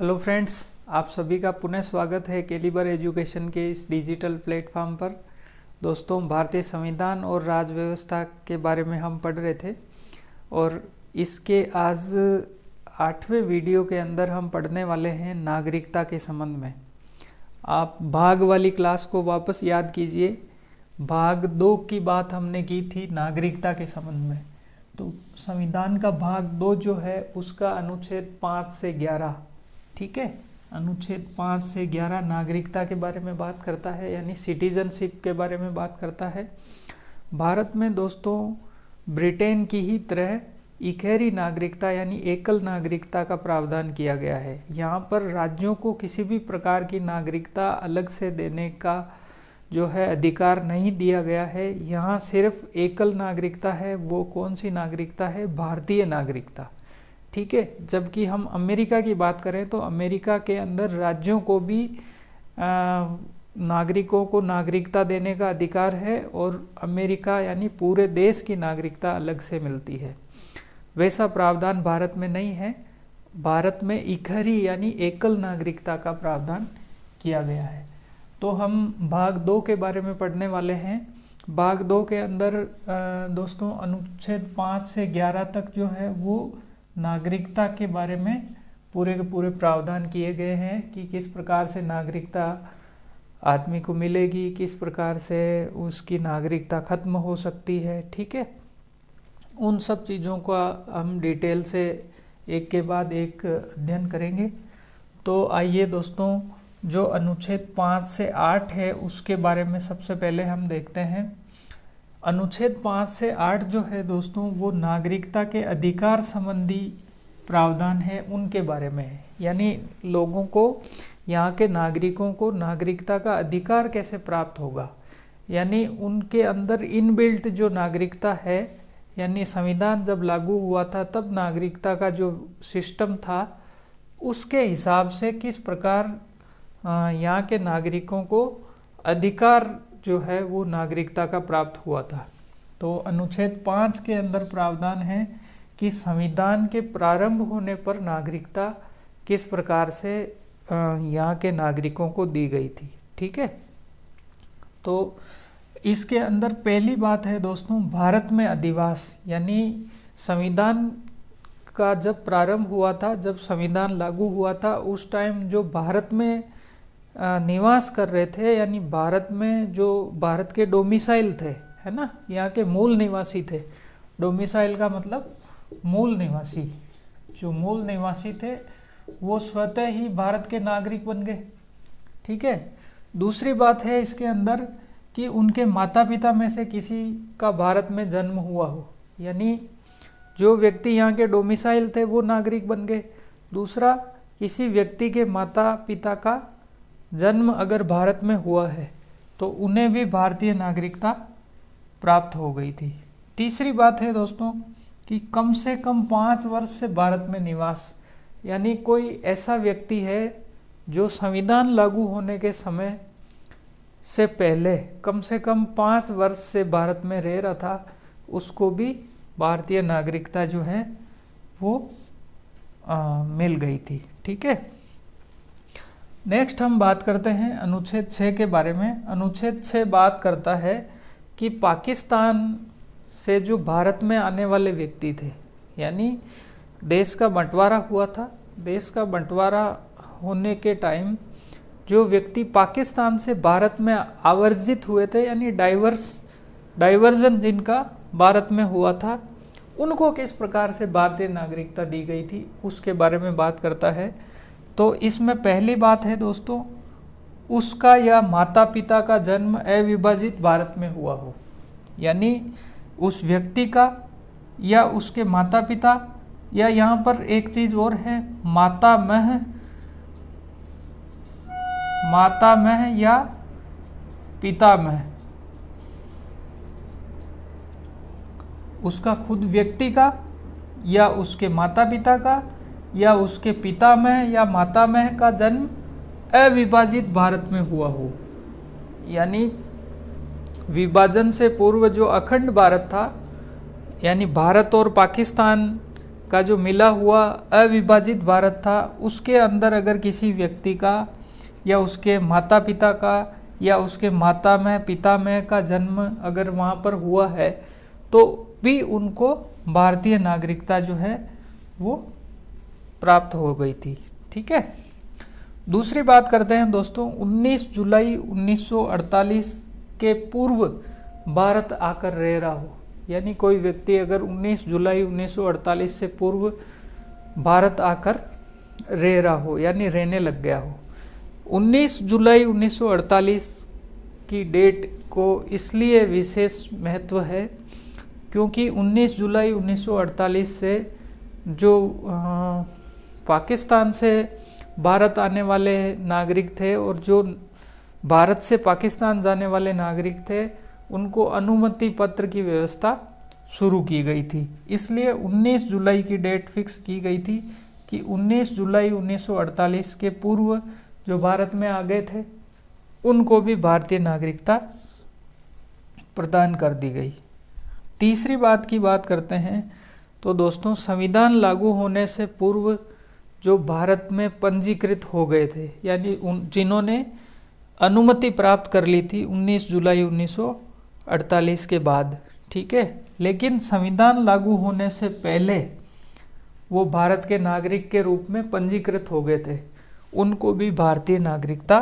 Hello friends, आप सभी का पुनः स्वागत है कैलिबर एजुकेशन के इस डिजिटल प्लेटफॉर्म पर। दोस्तों, भारतीय संविधान और राज व्यवस्था के बारे में हम पढ़ रहे थे और इसके आज 8वें वीडियो के अंदर हम पढ़ने वाले हैं नागरिकता के संबंध में। आप भाग वाली क्लास को वापस याद कीजिए। भाग 2 की बात हमने की थी नागरिकता के संबंध में। तो संविधान का भाग 2 जो है उसका अनुच्छेद 5 से 11, ठीक है, अनुच्छेद 5 से 11 नागरिकता के बारे में बात करता है, यानी सिटीजनशिप के बारे में बात करता है। भारत में दोस्तों ब्रिटेन की ही तरह इकहरी नागरिकता यानी एकल नागरिकता का प्रावधान किया गया है। यहाँ पर राज्यों को किसी भी प्रकार की नागरिकता अलग से देने का जो है अधिकार नहीं दिया गया है। यहाँ सिर्फ एकल नागरिकता है। वो कौन सी नागरिकता है? भारतीय नागरिकता, ठीक है। जबकि हम अमेरिका की बात करें तो अमेरिका के अंदर राज्यों को भी नागरिकों को नागरिकता देने का अधिकार है और अमेरिका यानी पूरे देश की नागरिकता अलग से मिलती है। वैसा प्रावधान भारत में नहीं है। भारत में इकहरी यानी एकल नागरिकता का प्रावधान किया गया है। तो हम भाग 2 के बारे में पढ़ने वाले हैं। भाग 2 के अंदर दोस्तों अनुच्छेद 5 से 11 तक जो है वो नागरिकता के बारे में पूरे के पूरे प्रावधान किए गए हैं कि किस प्रकार से नागरिकता आदमी को मिलेगी, किस प्रकार से उसकी नागरिकता खत्म हो सकती है, ठीक है। उन सब चीज़ों का हम डिटेल से एक के बाद एक अध्ययन करेंगे। तो आइए दोस्तों, जो अनुच्छेद 5 से 8 है उसके बारे में सबसे पहले हम देखते हैं। अनुच्छेद 5 से 8 जो है दोस्तों वो नागरिकता के अधिकार संबंधी प्रावधान है, उनके बारे में है। यानी लोगों को, यहाँ के नागरिकों को नागरिकता का अधिकार कैसे प्राप्त होगा, यानी उनके अंदर इनबिल्ट जो नागरिकता है, यानी संविधान जब लागू हुआ था तब नागरिकता का जो सिस्टम था उसके हिसाब से किस प्रकार यहाँ के नागरिकों को अधिकार जो है वो नागरिकता का प्राप्त हुआ था। तो अनुच्छेद 5 के अंदर प्रावधान है कि संविधान के प्रारंभ होने पर नागरिकता किस प्रकार से यहाँ के नागरिकों को दी गई थी, ठीक है। तो इसके अंदर पहली बात है दोस्तों भारत में अधिवास, यानी संविधान का जब प्रारंभ हुआ था, जब संविधान लागू हुआ था उस टाइम जो भारत में निवास कर रहे थे, यानी भारत में जो भारत के डोमिसाइल थे, है ना, यहाँ के मूल निवासी थे। डोमिसाइल का मतलब मूल निवासी। जो मूल निवासी थे वो स्वतः ही भारत के नागरिक बन गए, ठीक है। दूसरी बात है इसके अंदर कि उनके माता पिता में से किसी का भारत में जन्म हुआ हो, यानी जो व्यक्ति यहाँ के डोमिसाइल थे वो नागरिक बन गए। दूसरा, किसी व्यक्ति के माता पिता का जन्म अगर भारत में हुआ है तो उन्हें भी भारतीय नागरिकता प्राप्त हो गई थी। तीसरी बात है दोस्तों कि कम से कम 5 वर्ष से भारत में निवास, यानी कोई ऐसा व्यक्ति है जो संविधान लागू होने के समय से पहले कम से कम 5 वर्ष से भारत में रह रहा था, उसको भी भारतीय नागरिकता जो है वो मिल गई थी, ठीक है। नेक्स्ट हम बात करते हैं अनुच्छेद 6 के बारे में। अनुच्छेद 6 बात करता है कि पाकिस्तान से जो भारत में आने वाले व्यक्ति थे, यानी देश का बंटवारा हुआ था, देश का बंटवारा होने के टाइम जो व्यक्ति पाकिस्तान से भारत में आवर्जित हुए थे, यानी डाइवर्जन जिनका भारत में हुआ था, उनको किस प्रकार से भारतीय नागरिकता दी गई थी उसके बारे में बात करता है। तो इसमें पहली बात है दोस्तों, उसका या माता पिता का जन्म अविभाजित भारत में हुआ हो, यानी उस व्यक्ति का या उसके माता पिता, या यहाँ पर एक चीज और है, मातामह या पितामह, उसका खुद व्यक्ति का या उसके माता पिता का या उसके पितामह या मातामह का जन्म अविभाजित भारत में हुआ हो, यानी विभाजन से पूर्व जो अखंड भारत था, यानी भारत और पाकिस्तान का जो मिला हुआ अविभाजित भारत था, उसके अंदर अगर किसी व्यक्ति का या उसके माता पिता का या उसके माता में पिता में का जन्म अगर वहाँ पर हुआ है तो भी उनको भारतीय नागरिकता जो है वो प्राप्त हो गई थी। ठीक है। दूसरी बात करते हैं दोस्तों, 19 जुलाई 1948 के पूर्व भारत आकर रह रहा हो, यानी कोई व्यक्ति अगर 19 जुलाई 1948 से पूर्व भारत आकर रह रहा हो यानी रहने लग गया हो। 19 जुलाई 1948 की डेट को इसलिए विशेष महत्व है क्योंकि 19 जुलाई 1948 से जो पाकिस्तान से भारत आने वाले नागरिक थे और जो भारत से पाकिस्तान जाने वाले नागरिक थे, उनको अनुमति पत्र की व्यवस्था शुरू की गई थी। इसलिए 19 जुलाई की डेट फिक्स की गई थी कि 19 जुलाई 1948 के पूर्व जो भारत में आ गए थे उनको भी भारतीय नागरिकता प्रदान कर दी गई। तीसरी बात की बात करते हैं तो दोस्तों, संविधान लागू होने से पूर्व जो भारत में पंजीकृत हो गए थे, यानी जिन्होंने अनुमति प्राप्त कर ली थी 19 जुलाई 1948 के बाद, ठीक है, लेकिन संविधान लागू होने से पहले वो भारत के नागरिक के रूप में पंजीकृत हो गए थे, उनको भी भारतीय नागरिकता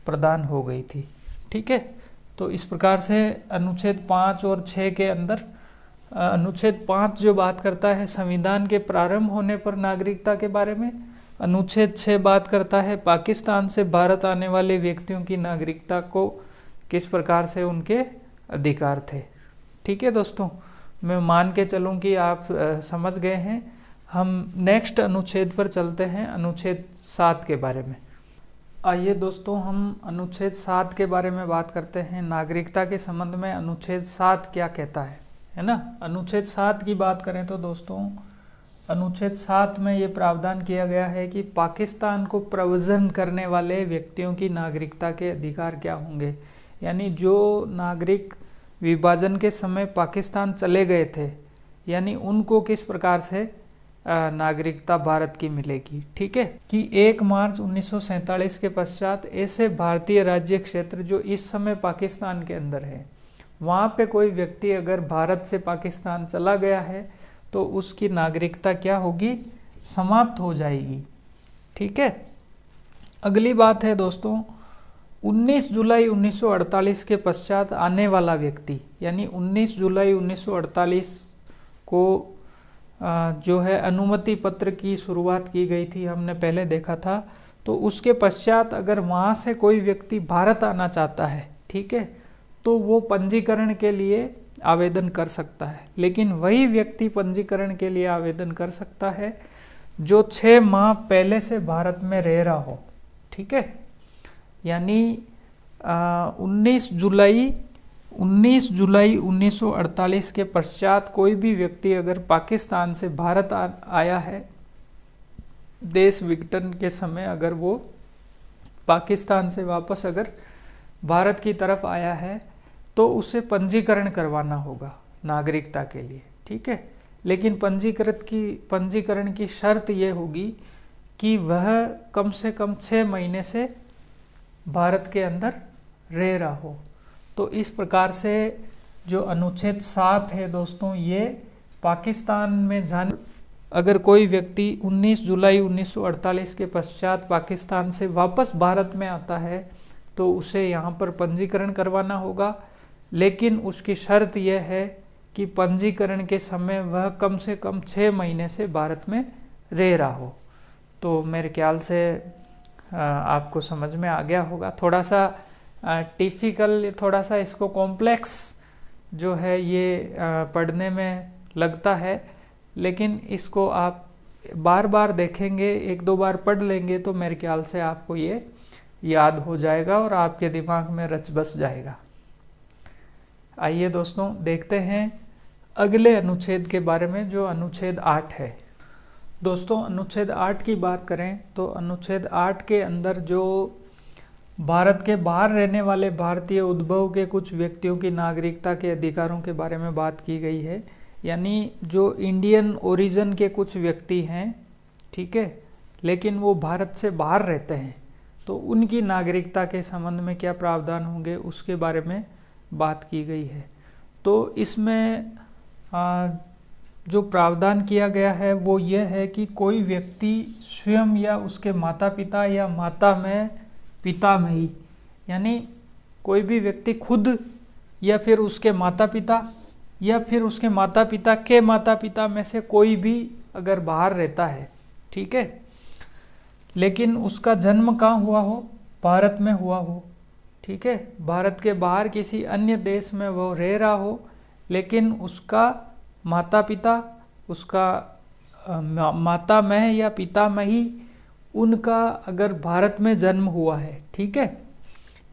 प्रदान हो गई थी। ठीक है। तो इस प्रकार से अनुच्छेद 5 और 6 के अंदर अनुच्छेद 5 जो बात करता है संविधान के प्रारंभ होने पर नागरिकता के बारे में, अनुच्छेद 6 बात करता है पाकिस्तान से भारत आने वाले व्यक्तियों की नागरिकता को किस प्रकार से उनके अधिकार थे। ठीक है दोस्तों, मैं मान के चलूँ कि आप समझ गए हैं। हम नेक्स्ट अनुच्छेद पर चलते हैं, अनुच्छेद 7 के बारे में। आइए दोस्तों, हम अनुच्छेद 7 के बारे में बात करते हैं। नागरिकता के संबंध में अनुच्छेद 7 क्या कहता है ना। अनुच्छेद 7 की बात करें तो दोस्तों, अनुच्छेद 7 में ये प्रावधान किया गया है कि पाकिस्तान को प्रव्रजन करने वाले व्यक्तियों की नागरिकता के अधिकार क्या होंगे, यानी जो नागरिक विभाजन के समय पाकिस्तान चले गए थे, यानी उनको किस प्रकार से नागरिकता भारत की मिलेगी। ठीक है, कि 1 मार्च 1947 के पश्चात ऐसे भारतीय राज्य क्षेत्र जो इस समय पाकिस्तान के अंदर है, वहाँ पे कोई व्यक्ति अगर भारत से पाकिस्तान चला गया है तो उसकी नागरिकता क्या होगी, समाप्त हो जाएगी। ठीक है। अगली बात है दोस्तों, 19 जुलाई 1948 के पश्चात आने वाला व्यक्ति, यानी 19 जुलाई 1948 को जो है अनुमति पत्र की शुरुआत की गई थी, हमने पहले देखा था। तो उसके पश्चात अगर वहाँ से कोई व्यक्ति भारत आना चाहता है, ठीक है, तो वो पंजीकरण के लिए आवेदन कर सकता है, लेकिन वही व्यक्ति पंजीकरण के लिए आवेदन कर सकता है जो 6 माह पहले से भारत में रह रहा हो। ठीक है, यानी 19 जुलाई 1948 के पश्चात कोई भी व्यक्ति अगर पाकिस्तान से भारत आया है, देश विघटन के समय अगर वो पाकिस्तान से वापस अगर भारत की तरफ आया है तो उसे पंजीकरण करवाना होगा नागरिकता के लिए। ठीक है, लेकिन पंजीकरण की शर्त ये होगी कि वह कम से कम 6 महीने से भारत के अंदर रह रहा हो। तो इस प्रकार से जो अनुच्छेद 7 है दोस्तों, ये पाकिस्तान में जाने अगर कोई व्यक्ति 19 जुलाई 1948 के पश्चात पाकिस्तान से वापस भारत में आता है तो उसे यहाँ पर पंजीकरण करवाना होगा, लेकिन उसकी शर्त यह है कि पंजीकरण के समय वह कम से कम 6 महीने से भारत में रह रहा हो। तो मेरे ख्याल से आपको समझ में आ गया होगा। थोड़ा सा टिपिकल, थोड़ा सा इसको कॉम्प्लेक्स जो है ये पढ़ने में लगता है, लेकिन इसको आप बार बार देखेंगे, 1-2 बार पढ़ लेंगे तो मेरे ख्याल से आपको ये याद हो जाएगा और आपके दिमाग में रच बस जाएगा। आइए दोस्तों, देखते हैं अगले अनुच्छेद के बारे में जो अनुच्छेद 8 है। दोस्तों, अनुच्छेद 8 की बात करें तो अनुच्छेद 8 के अंदर जो भारत के बाहर रहने वाले भारतीय उद्भव के कुछ व्यक्तियों की नागरिकता के अधिकारों के बारे में बात की गई है। यानी जो इंडियन ओरिजिन के कुछ व्यक्ति हैं, ठीक है, लेकिन वो भारत से बाहर रहते हैं, तो उनकी नागरिकता के संबंध में क्या प्रावधान होंगे उसके बारे में बात की गई है। तो इसमें जो प्रावधान किया गया है वो ये है कि कोई व्यक्ति स्वयं या उसके माता पिता या माता में पिता में ही, यानी कोई भी व्यक्ति खुद या फिर उसके माता पिता या फिर उसके माता पिता के माता पिता में से कोई भी अगर बाहर रहता है, ठीक है, लेकिन उसका जन्म कहाँ हुआ हो, भारत में हुआ हो, ठीक है, भारत के बाहर किसी अन्य देश में वो रह रहा हो, लेकिन उसका माता पिता, उसका माता में या पिता में ही उनका अगर भारत में जन्म हुआ है, ठीक है,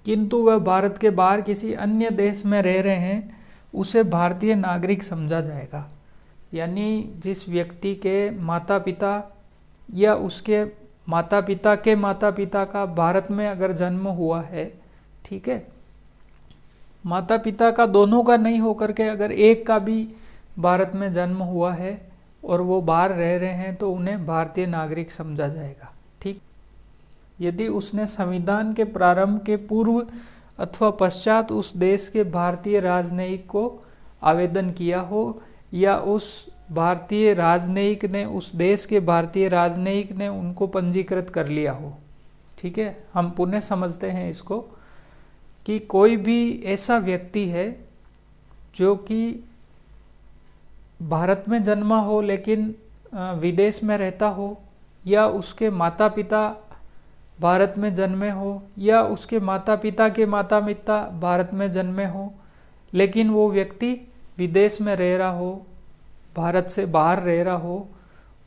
किंतु वह भारत के बाहर किसी अन्य देश में रह रहे हैं, उसे भारतीय नागरिक समझा जाएगा। यानी जिस व्यक्ति के माता पिता या उसके माता पिता के माता पिता का भारत में अगर जन्म हुआ है, ठीक है, माता पिता का दोनों का नहीं होकर के अगर एक का भी भारत में जन्म हुआ है और वो बाहर रह रहे हैं, तो उन्हें भारतीय नागरिक समझा जाएगा। ठीक, यदि उसने संविधान के प्रारंभ के पूर्व अथवा पश्चात उस देश के भारतीय राजनयिक को आवेदन किया हो, या उस भारतीय राजनयिक ने, उस देश के भारतीय राजनयिक ने उनको पंजीकृत कर लिया हो। ठीक है, हम पुनः समझते हैं इसको कि कोई भी ऐसा व्यक्ति है जो कि भारत में जन्मा हो लेकिन विदेश में रहता हो, या उसके माता पिता भारत में जन्मे हो, या उसके माता पिता के माता पिता भारत में जन्मे हो, लेकिन वो व्यक्ति विदेश में रह रहा हो, भारत से बाहर रह रहा हो,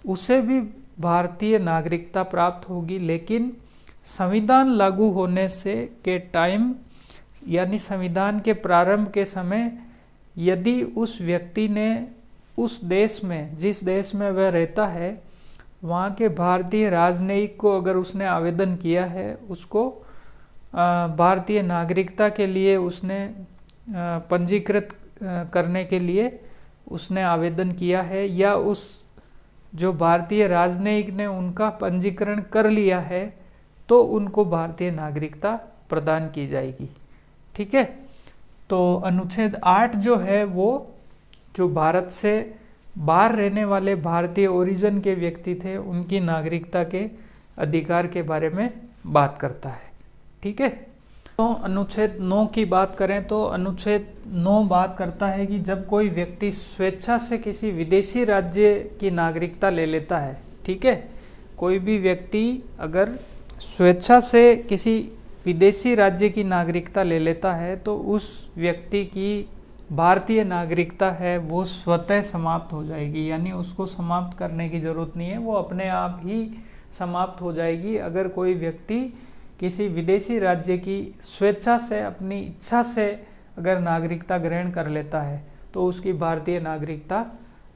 उसे भी भारतीय नागरिकता प्राप्त होगी। लेकिन संविधान लागू होने से के टाइम, यानी संविधान के प्रारंभ के समय, यदि उस व्यक्ति ने उस देश में, जिस देश में वह रहता है, वहाँ के भारतीय राजनयिक को अगर उसने आवेदन किया है, उसको भारतीय नागरिकता के लिए उसने पंजीकृत करने के लिए उसने आवेदन किया है, या उस जो भारतीय राजनयिक ने उनका पंजीकरण कर लिया है, तो उनको भारतीय नागरिकता प्रदान की जाएगी। ठीक है, तो अनुच्छेद 8 जो है वो जो भारत से बाहर रहने वाले भारतीय ओरिजिन के व्यक्ति थे, उनकी नागरिकता के अधिकार के बारे में बात करता है। ठीक है, तो अनुच्छेद 9 की बात करें तो अनुच्छेद 9 बात करता है कि जब कोई व्यक्ति स्वेच्छा से किसी विदेशी राज्य की नागरिकता ले लेता है, ठीक है, कोई भी व्यक्ति अगर स्वेच्छा से किसी विदेशी राज्य की नागरिकता ले लेता है, तो उस व्यक्ति की भारतीय नागरिकता है वो स्वतः समाप्त हो जाएगी, यानी उसको समाप्त करने की ज़रूरत नहीं है, वो अपने आप ही समाप्त हो जाएगी। अगर कोई व्यक्ति किसी विदेशी राज्य की स्वेच्छा से, अपनी इच्छा से अगर नागरिकता ग्रहण कर लेता है, तो उसकी भारतीय नागरिकता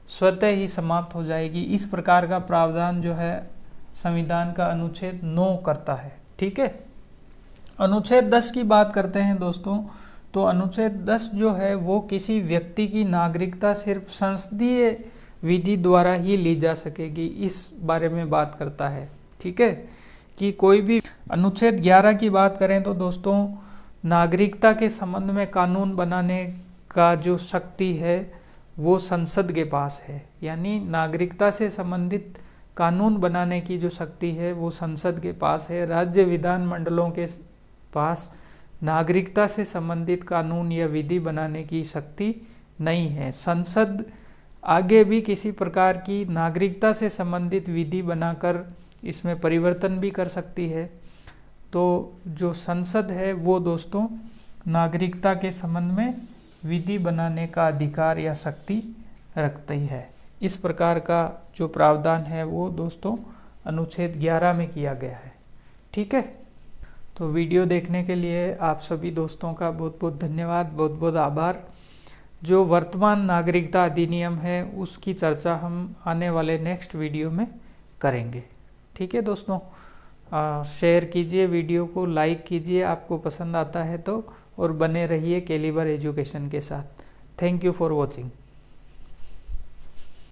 स्वतः ही समाप्त हो जाएगी। इस प्रकार का प्रावधान जो है संविधान का अनुच्छेद 9 करता है। ठीक है, अनुच्छेद 10 की बात करते हैं दोस्तों। तो अनुच्छेद 10 जो है वो किसी व्यक्ति की नागरिकता सिर्फ संसदीय विधि द्वारा ही ली जा सकेगी, इस बारे में बात करता है। ठीक है, कि कोई भी अनुच्छेद 11 की बात करें तो दोस्तों, नागरिकता के संबंध में कानून बनाने का जो शक्ति है वो संसद के पास है, यानी नागरिकता से संबंधित कानून बनाने की जो शक्ति है वो संसद के पास है। राज्य विधानमंडलों के पास नागरिकता से संबंधित कानून या विधि बनाने की शक्ति नहीं है। संसद आगे भी किसी प्रकार की नागरिकता से संबंधित विधि बनाकर इसमें परिवर्तन भी कर सकती है। तो जो संसद है वो दोस्तों नागरिकता के संबंध में विधि बनाने का अधिकार या शक्ति रखती है। इस प्रकार का जो प्रावधान है वो दोस्तों अनुच्छेद 11 में किया गया है। ठीक है, तो वीडियो देखने के लिए आप सभी दोस्तों का बहुत बहुत धन्यवाद, बहुत बहुत आभार। जो वर्तमान नागरिकता अधिनियम है उसकी चर्चा हम आने वाले नेक्स्ट वीडियो में करेंगे। ठीक है दोस्तों, शेयर कीजिए वीडियो को, लाइक कीजिए आपको पसंद आता है तो, और बने रहिए कैलिबर एजुकेशन के साथ। Thank you for watching.